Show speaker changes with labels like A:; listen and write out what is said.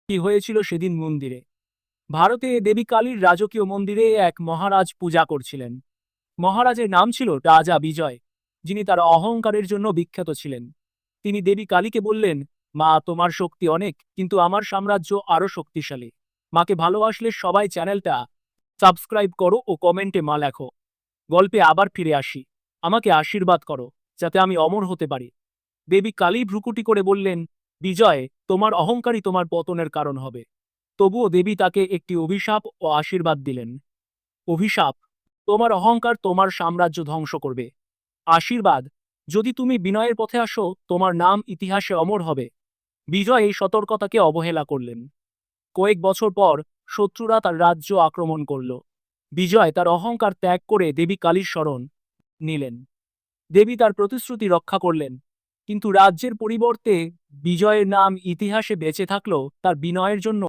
A: কি হয়েছিল সেদিন মন্দিরে? ভারতে দেবী কালীর রাজকীয় মন্দিরে এক মহারাজ পূজা করছিলেন। মহারাজের নাম ছিল রাজা বিজয়, যিনি তার অহংকারের জন্য বিখ্যাত ছিলেন। তিনি দেবী কালীকে বললেন, মা, তোমার শক্তি অনেক, কিন্তু আমার সাম্রাজ্য আরো শক্তিশালী। মাকে ভালোবাসলে সবাই চ্যানেলটা সাবস্ক্রাইব করো ও কমেন্টে মা লেখো। গল্পে আবার ফিরে আসি। আমাকে আশীর্বাদ করো, যাতে আমি অমর হতে পারি। দেবী কালী ভ্রুকুটি করে বললেন, বিজয়, তোমার অহংকারই তোমার পতনের কারণ হবে। তবুও দেবী তাকে একটি অভিশাপ ও আশীর্বাদ দিলেন। অভিশাপ: তোমার অহংকার তোমার সাম্রাজ্য ধ্বংস করবে। আশীর্বাদ: যদি তুমি বিনয়ের পথে আসো, তোমার নাম ইতিহাসে অমর হবে। বিজয় এই সতর্কতাকে অবহেলা করলেন। কয়েক বছর পর শত্রুরা তার রাজ্য আক্রমণ করল। বিজয় তার অহংকার ত্যাগ করে দেবী কালীর শরণ নিলেন। দেবী তার প্রতিশ্রুতি রক্ষা করলেন, কিন্তু রাজ্যের পরিবর্তে বিজয়ের নাম ইতিহাসে বেঁচে থাকলেও তার বিনয়ের জন্য